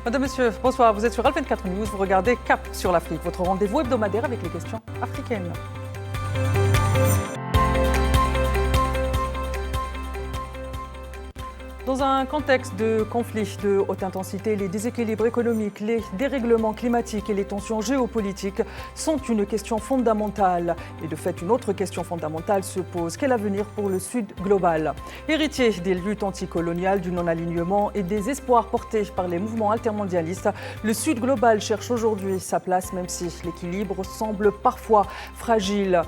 Madame, Monsieur, bonsoir. Vous êtes sur Al24 News. Vous regardez Cap sur l'Afrique, votre rendez-vous hebdomadaire avec les questions africaines. Dans un contexte de conflits de haute intensité, les déséquilibres économiques, les dérèglements climatiques et les tensions géopolitiques sont une question fondamentale. Et de fait, une autre question fondamentale se pose. Quel avenir pour le Sud global? Héritier des luttes anticoloniales, du non-alignement et des espoirs portés par les mouvements altermondialistes, le Sud global cherche aujourd'hui sa place, même si l'équilibre semble parfois fragile.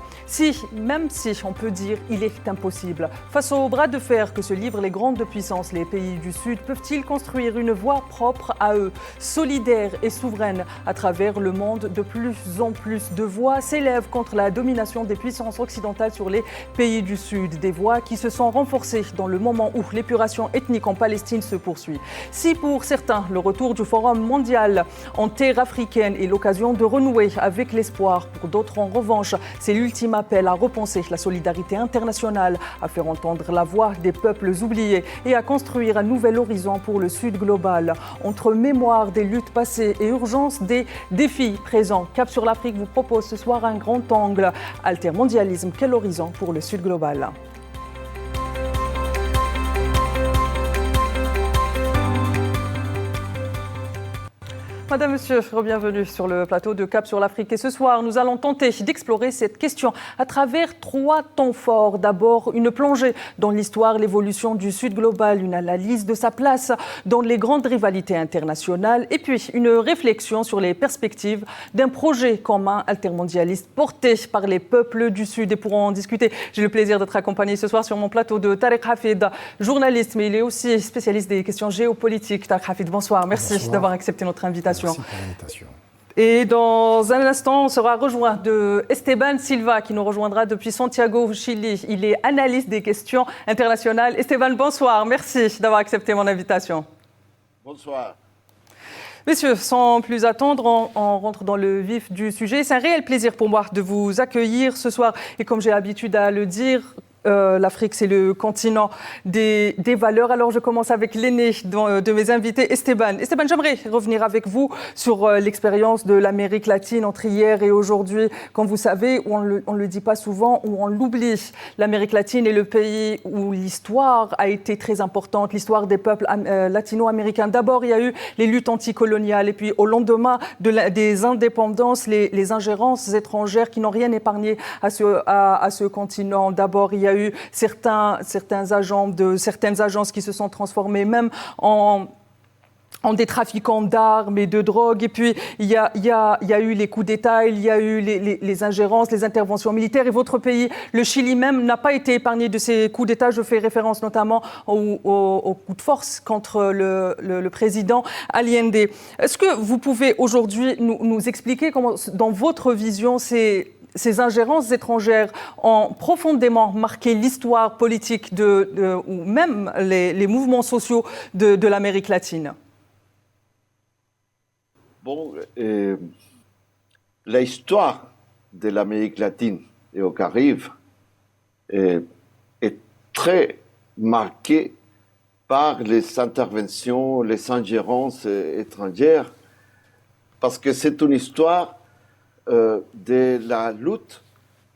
Même si on peut dire il est impossible. Face au bras de fer que se livrent les grandes puissances, les pays du Sud peuvent-ils construire une voie propre à eux, solidaire et souveraine à travers le monde? De plus en plus de voix s'élèvent contre la domination des puissances occidentales sur les pays du Sud. Des voix qui se sont renforcées dans le moment où l'épuration ethnique en Palestine se poursuit. Si pour certains, le retour du Forum mondial en terre africaine est l'occasion de renouer avec l'espoir, pour d'autres en revanche, c'est l'ultime appel à repenser la solidarité internationale, à faire entendre la voix des peuples oubliés et à construire un nouvel horizon pour le Sud global. Entre mémoire des luttes passées et urgence des défis présents, Cap sur l'Afrique vous propose ce soir un grand angle. Altermondialisme, quel horizon pour le Sud global? Madame, Monsieur, bienvenue sur le plateau de Cap sur l'Afrique. Et ce soir, nous allons tenter d'explorer cette question à travers 3 temps forts. D'abord, une plongée dans l'histoire, l'évolution du Sud global, une analyse de sa place dans les grandes rivalités internationales. Et puis, une réflexion sur les perspectives d'un projet commun altermondialiste porté par les peuples du Sud. Et pour en discuter, j'ai le plaisir d'être accompagné ce soir sur mon plateau de Tarek Hafid, journaliste, mais il est aussi spécialiste des questions géopolitiques. Tarek Hafid, bonsoir. Merci d'avoir accepté notre invitation. Merci pour l'invitation. Et dans un instant, on sera rejoint de Esteban Silva qui nous rejoindra depuis Santiago, Chili. Il est analyste des questions internationales. Esteban, bonsoir. Merci d'avoir accepté mon invitation. Bonsoir. Messieurs, sans plus attendre, on rentre dans le vif du sujet. C'est un réel plaisir pour moi de vous accueillir ce soir. Et comme j'ai l'habitude à le dire, l'Afrique, c'est le continent des valeurs. Alors, je commence avec l'aîné de mes invités, Esteban. Esteban, j'aimerais revenir avec vous sur l'expérience de l'Amérique latine entre hier et aujourd'hui. Comme vous savez, on le dit pas souvent, ou on l'oublie. L'Amérique latine est le pays où l'histoire a été très importante, l'histoire des peuples latino-américains. D'abord, il y a eu les luttes anticoloniales, et puis au lendemain des indépendances, les ingérences étrangères qui n'ont rien épargné à ce continent. D'abord, il y a eu certaines agences qui se sont transformées même en des trafiquants d'armes et de drogue. Et puis, il y a eu les coups d'État, il y a eu les ingérences, les interventions militaires. Et votre pays, le Chili même, n'a pas été épargné de ces coups d'État. Je fais référence notamment au coup de force contre le président Allende. Est-ce que vous pouvez aujourd'hui nous expliquer comment, dans votre vision, ces ingérences étrangères ont profondément marqué l'histoire politique ou même les mouvements sociaux de l'Amérique latine? Bon, l'histoire de l'Amérique latine et au Caraïbes est très marquée par les interventions, les ingérences étrangères, parce que c'est une histoire de la lutte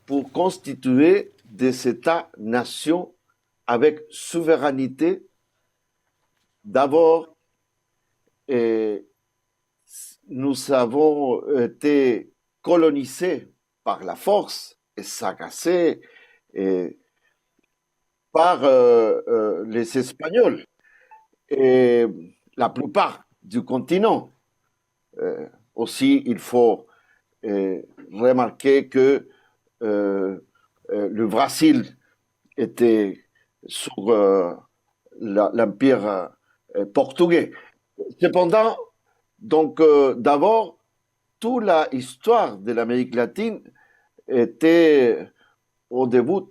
pour constituer des États-nations avec souveraineté. D'abord, nous avons été colonisés par la force et saccagés par les Espagnols et la plupart du continent. Aussi, il faut remarquer que le Brésil était sous l'empire portugais. Cependant, donc, d'abord, toute l'histoire de l'Amérique latine était au début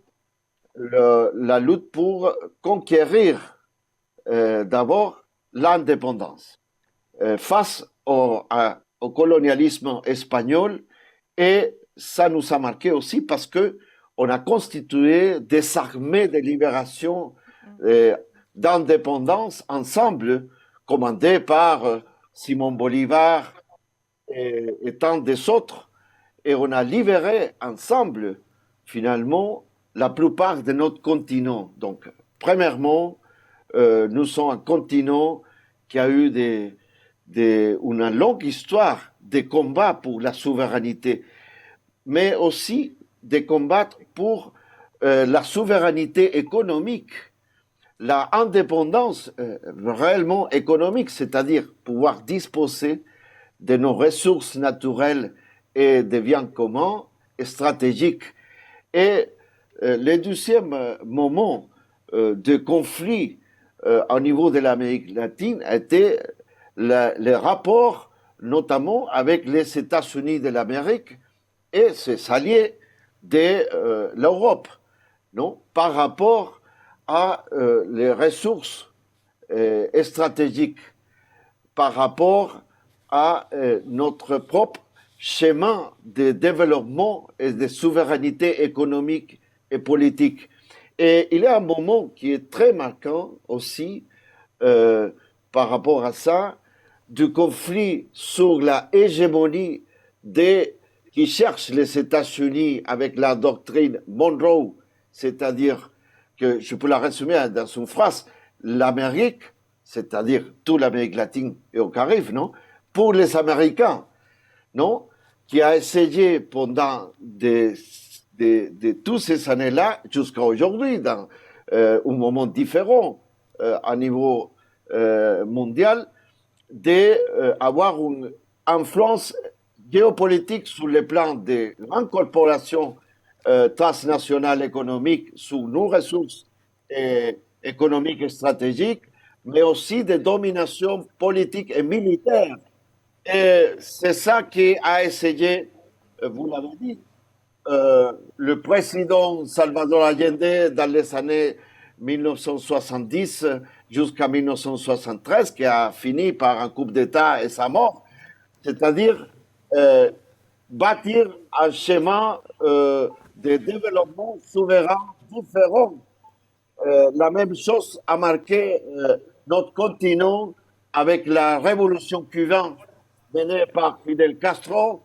la lutte pour conquérir d'abord l'indépendance face au colonialisme espagnol, et ça nous a marqué aussi parce que on a constitué des armées de libération d'indépendance ensemble, commandées par Simon Bolivar et tant des autres, et on a libéré ensemble, finalement, la plupart de notre continent. Donc, premièrement, nous sommes un continent qui a eu une longue histoire de combats pour la souveraineté, mais aussi de combats pour la souveraineté économique, la indépendance réellement économique, c'est-à-dire pouvoir disposer de nos ressources naturelles et des biens communs et stratégiques. Et le deuxième moment de conflit au niveau de l'Amérique latine était les rapports notamment avec les États-Unis de l'Amérique et ses alliés de l'Europe, non, par rapport à les ressources stratégiques, par rapport à notre propre chemin de développement et de souveraineté économique et politique. Et il y a un moment qui est très marquant aussi par rapport à ça, du conflit sur la hégémonie qui cherchent les États-Unis avec la doctrine Monroe, c'est-à-dire que, je peux la résumer dans une phrase, l'Amérique, c'est-à-dire toute l'Amérique latine et au Caraïbes, non, pour les Américains, non, qui a essayé pendant toutes ces années-là, jusqu'à aujourd'hui, dans un moment différent à niveau mondial, d'avoir une influence géopolitique sur le plan des grandes corporations transnationales économiques sur nos ressources économiques et stratégiques, mais aussi de domination politique et militaire. Et c'est ça qu'a essayé, vous l'avez dit, le président Salvador Allende dans les années 1970 jusqu'à 1973, qui a fini par un coup d'État et sa mort, c'est-à-dire bâtir un schéma de développement souverain différent. La même chose a marqué notre continent avec la révolution cubaine menée par Fidel Castro,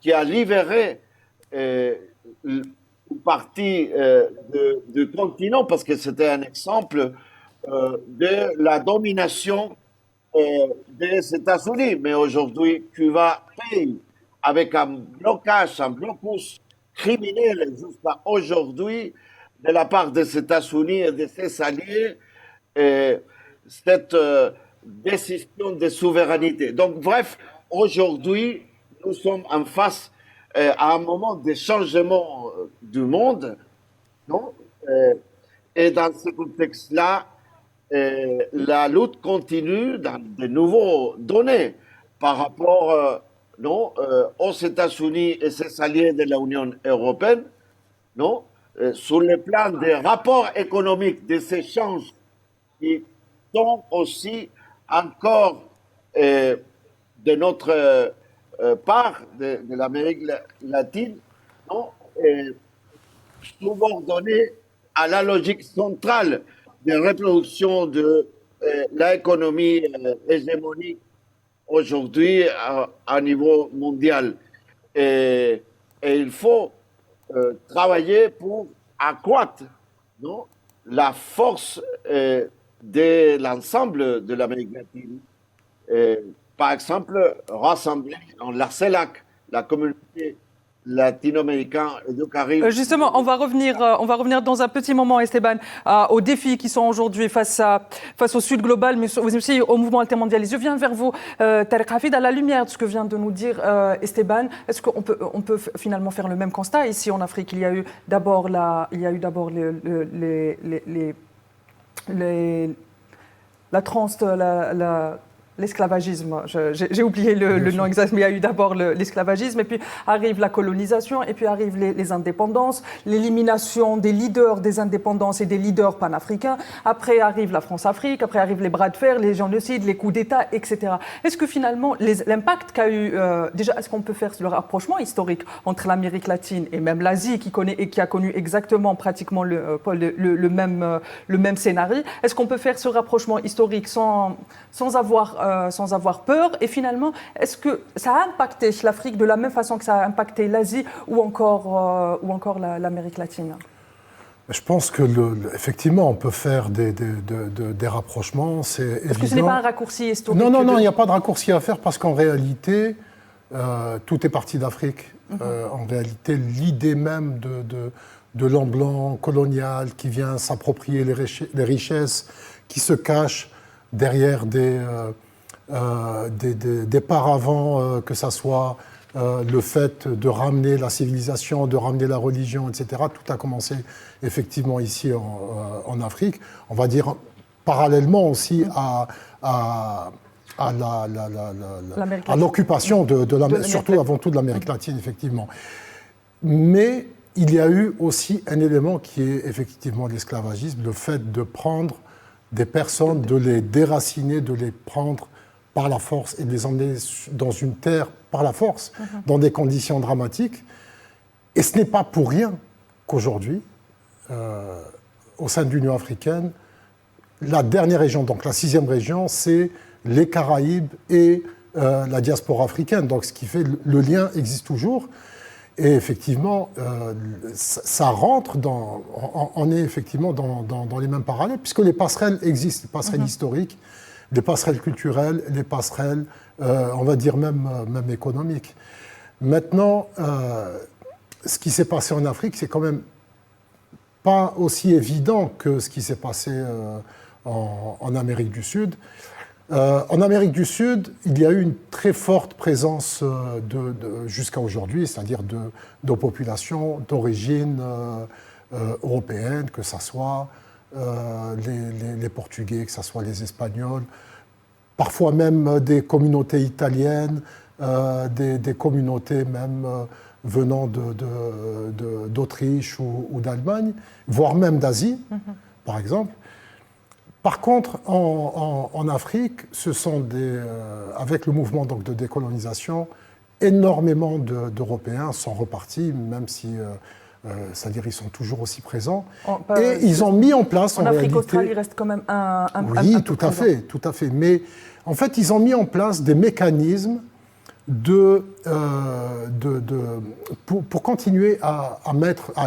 qui a libéré une partie du continent, parce que c'était un exemple de la domination des États-Unis. Mais aujourd'hui, Cuba paye avec un blocus criminel jusqu'à aujourd'hui de la part des États-Unis et de ses alliés, cette décision de souveraineté. Donc, bref, aujourd'hui, nous sommes en face à un moment de changement du monde, non? Et dans ce contexte-là, la lutte continue dans de nouveaux données par rapport aux États-Unis et ses alliés de l'Union européenne, non? Sur le plan des rapports économiques, des échanges qui sont aussi encore de notre part de l'Amérique latine, non, subordonnés à la logique centrale de reproduction de l'économie hégémonique aujourd'hui à niveau mondial. Et il faut travailler pour accroître, non, la force de l'ensemble de l'Amérique latine. Par exemple, rassembler en la CELAC, la communauté latino-américaine et du Caraïbe. Justement, on va revenir dans un petit moment, Esteban, aux défis qui sont aujourd'hui face au Sud global, mais aussi au mouvement altermondialiste. Je viens vers vous, Tarek Hafid, à la lumière de ce que vient de nous dire Esteban. Est-ce qu'on peut finalement faire le même constat ici en Afrique? Il y a eu d'abord la l'esclavagisme, j'ai oublié le nom exact, mais il y a eu d'abord l'esclavagisme, et puis arrive la colonisation, et puis arrivent les indépendances, l'élimination des leaders des indépendances et des leaders panafricains, après arrive la France-Afrique, après arrivent les bras de fer, les génocides, les coups d'État, etc. Est-ce que finalement, l'impact qu'a eu, déjà, est-ce qu'on peut faire le rapprochement historique entre l'Amérique latine et même l'Asie, qui a connu exactement, pratiquement le même scénario? Est-ce qu'on peut faire ce rapprochement historique sans avoir sans avoir peur. Et finalement, est-ce que ça a impacté l'Afrique de la même façon que ça a impacté l'Asie ou encore l'Amérique latine? Je pense que effectivement, on peut faire des rapprochements. C'est évident. Est-ce que ce n'est pas un raccourci historique? Non, il n'y a pas de raccourci à faire parce qu'en réalité, tout est parti d'Afrique. En réalité, l'idée même de l'homme blanc colonial qui vient s'approprier les richesses, qui se cache derrière des paravents, que ça soit le fait de ramener la civilisation, de ramener la religion, etc. Tout a commencé effectivement ici en Afrique. On va dire parallèlement aussi à l'occupation surtout avant tout de l'Amérique latine, effectivement. Mais il y a eu aussi un élément qui est effectivement l'esclavagisme, le fait de prendre des personnes, de les déraciner, de les prendre par la force et de les emmener dans une terre par la force, dans des conditions dramatiques. Et ce n'est pas pour rien qu'aujourd'hui, au sein de l'Union africaine, la dernière région, donc la 6e région, c'est les Caraïbes et la diaspora africaine. Donc ce qui fait le lien existe toujours. Et effectivement, ça rentre on est effectivement dans les mêmes parallèles, puisque les passerelles existent, les passerelles historiques, les passerelles culturelles, les passerelles, on va dire même économiques. Maintenant, ce qui s'est passé en Afrique, c'est quand même pas aussi évident que ce qui s'est passé en Amérique du Sud. En Amérique du Sud, il y a eu une très forte présence jusqu'à aujourd'hui, c'est-à-dire de populations d'origine européenne, que ce soit les Portugais, que ce soit les Espagnols, parfois même des communautés italiennes, des communautés même venant d'Autriche ou d'Allemagne, voire même d'Asie, par exemple. Par contre, en Afrique, ce sont avec le mouvement donc, de décolonisation, énormément d'Européens sont repartis, même si, c'est-à-dire ils sont toujours aussi présents. Et ils ont mis en place, en Afrique australe, il reste quand même oui, tout à fait. Mais en fait, ils ont mis en place des mécanismes pour continuer à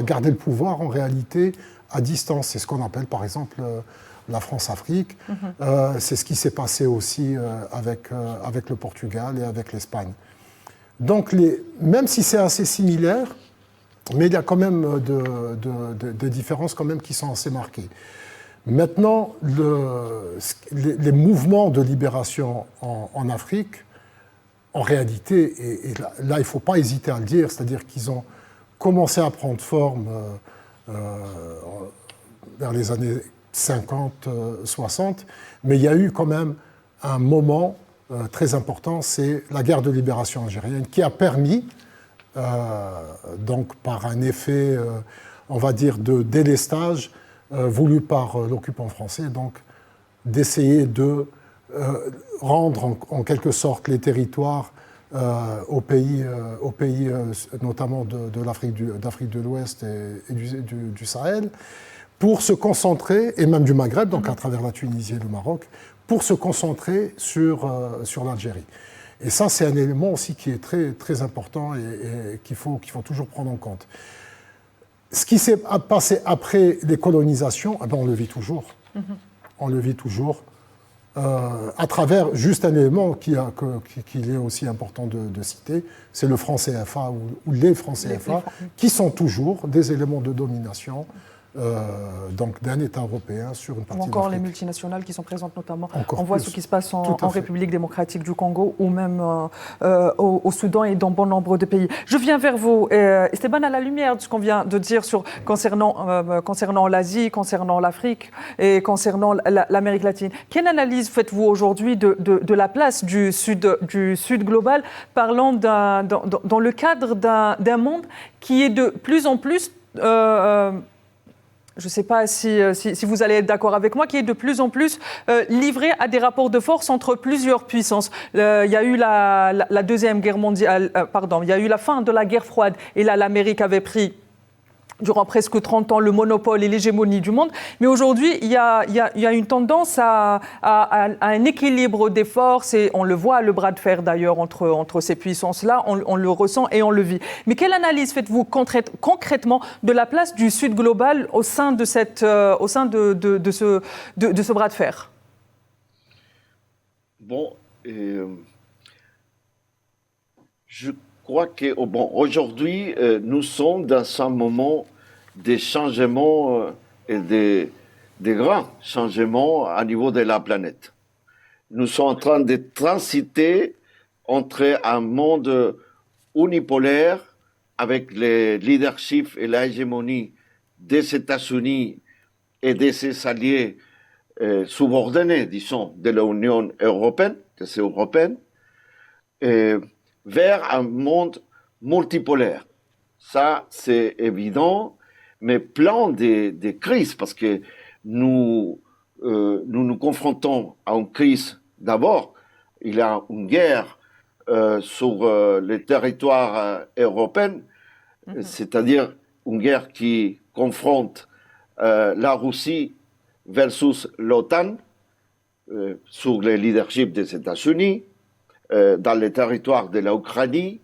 garder le pouvoir, en réalité, à distance. C'est ce qu'on appelle, par exemple, la France-Afrique. C'est ce qui s'est passé aussi avec le Portugal et avec l'Espagne. Donc, même si c'est assez similaire, mais il y a quand même des différences quand même qui sont assez marquées. Maintenant, les mouvements de libération en Afrique, en réalité, et là il ne faut pas hésiter à le dire, c'est-à-dire qu'ils ont commencé à prendre forme vers les années 50, 60, mais il y a eu quand même un moment très important, c'est la guerre de libération algérienne, qui a permis, donc par un effet, on va dire, de délestage voulu par l'occupant français, donc d'essayer de rendre en quelque sorte les territoires aux pays notamment d'Afrique de l'Ouest et du Sahel, pour se concentrer, et même du Maghreb, donc à travers la Tunisie et le Maroc, pour se concentrer sur l'Algérie. Et ça, c'est un élément aussi qui est très, très important et qu'il faut toujours prendre en compte. Ce qui s'est passé après les colonisations, on le vit toujours. On le vit toujours. À travers juste un élément qu'il est aussi important de citer, c'est le franc CFA ou les francs CFA, qui sont toujours des éléments de domination donc d'un État européen sur une partie d'Afrique. Ou encore les multinationales qui sont présentes notamment. On voit ce qui se passe en République démocratique du Congo ou même au Soudan et dans bon nombre de pays. Je viens vers vous, Esteban, à la lumière de ce qu'on vient de dire concernant l'Asie, concernant l'Afrique et concernant l'Amérique latine. Quelle analyse faites-vous aujourd'hui de la place du Sud global, parlant dans le cadre d'un monde qui est de plus en plus... je ne sais pas si vous allez être d'accord avec moi, qui est de plus en plus livré à des rapports de force entre plusieurs puissances. Il y a eu la Deuxième Guerre mondiale, il y a eu la fin de la guerre froide, et là l'Amérique avait pris durant presque 30 ans le monopole et l'hégémonie du monde. Mais aujourd'hui, il y a une tendance à un équilibre des forces et on le voit, le bras de fer d'ailleurs entre ces puissances-là, on le ressent et on le vit. Mais quelle analyse faites-vous concrètement de la place du Sud global au sein de ce bras de fer? Bon, je crois que aujourd'hui, nous sommes dans un moment des changements et des grands changements à niveau de la planète. Nous sommes en train de transiter entre un monde unipolaire avec le leadership et l'hégémonie des États-Unis et de ses alliés subordonnés, disons, de l'Union européenne, de ces européennes, vers un monde multipolaire. Ça, c'est évident, mais plein de crises, parce que nous nous confrontons à une crise. D'abord, il y a une guerre sur le territoire européen, c'est-à-dire une guerre qui confronte la Russie versus l'OTAN sur le leadership des États-Unis, dans le territoire de l'Ukraine.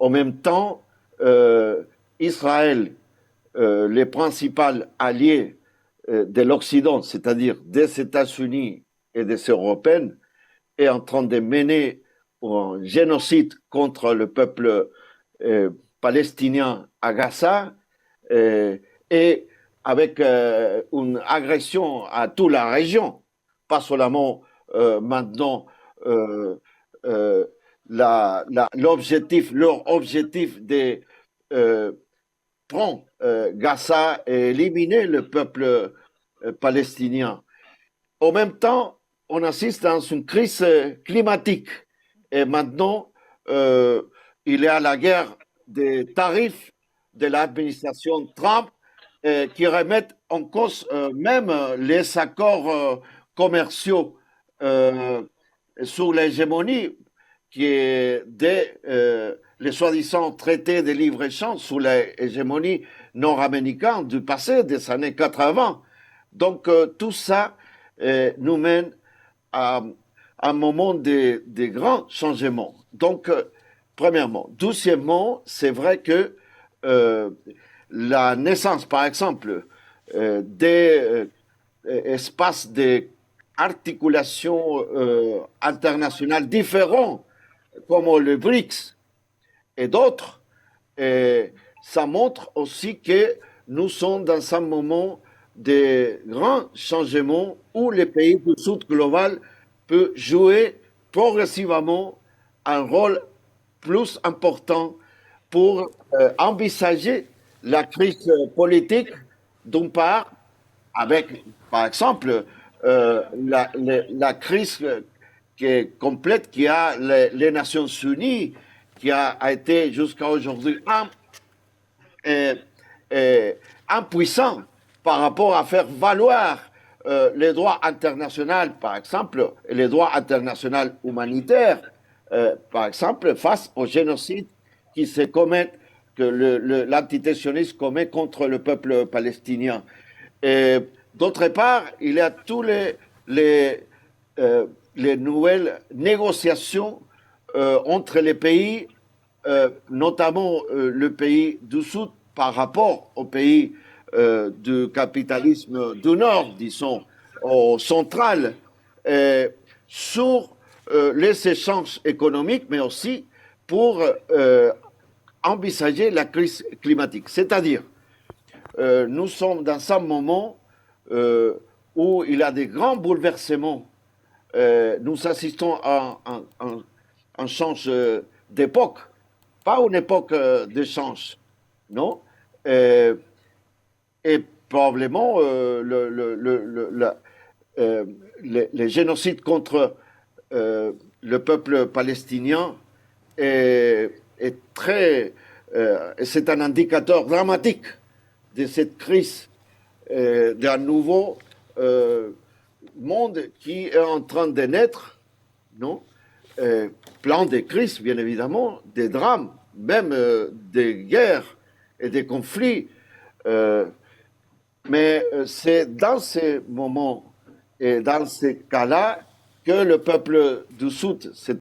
En même temps, Israël, les principaux alliés de l'Occident, c'est-à-dire des États-Unis et des Européens, est en train de mener un génocide contre le peuple palestinien à Gaza et avec une agression à toute la région, pas seulement maintenant leur objectif de prendre Gaza et éliminer le peuple palestinien. En même temps, on assiste à une crise climatique. Et maintenant, il y a la guerre des tarifs de l'administration Trump qui remettent en cause même les accords commerciaux sur l'hégémonie qui est les soi-disant traités de libre-échange sous l'hégémonie nord-américaine du passé, des années 80. Donc, tout ça nous mène à un moment de grands changements. Donc, premièrement. Deuxièmement, c'est vrai que la naissance, par exemple, des espaces d'articulation internationale différents, comme le BRICS et d'autres, ça montre aussi que nous sommes dans un moment de grands changements où les pays du Sud global peuvent jouer progressivement un rôle plus important pour envisager la crise politique, d'une part, avec, par exemple, la crise qui est complète, qui a les Nations Unies, qui a été jusqu'à aujourd'hui impuissant par rapport à faire valoir les droits internationaux, par exemple, et les droits internationaux humanitaires, par exemple, face au génocide qui se commettent, que l'antiterrorisme commet contre le peuple palestinien. Et d'autre part, il y a tous les nouvelles négociations entre les pays, notamment le pays du Sud par rapport aux pays du capitalisme du Nord, disons, au central, sur les échanges économiques, mais aussi pour envisager la crise climatique. C'est-à-dire, nous sommes dans un moment où il y a des grands bouleversements. Nous assistons à un change d'époque, pas une époque d'échange, non? Et probablement le génocide contre le peuple palestinien est très, c'est un indicateur dramatique de cette crise d'un nouveau monde qui est en train de naître, non? Plein de crises, bien évidemment, des drames, même des guerres et des conflits Mais c'est dans ces moments et dans ces cas-là que le peuple du Sud s'est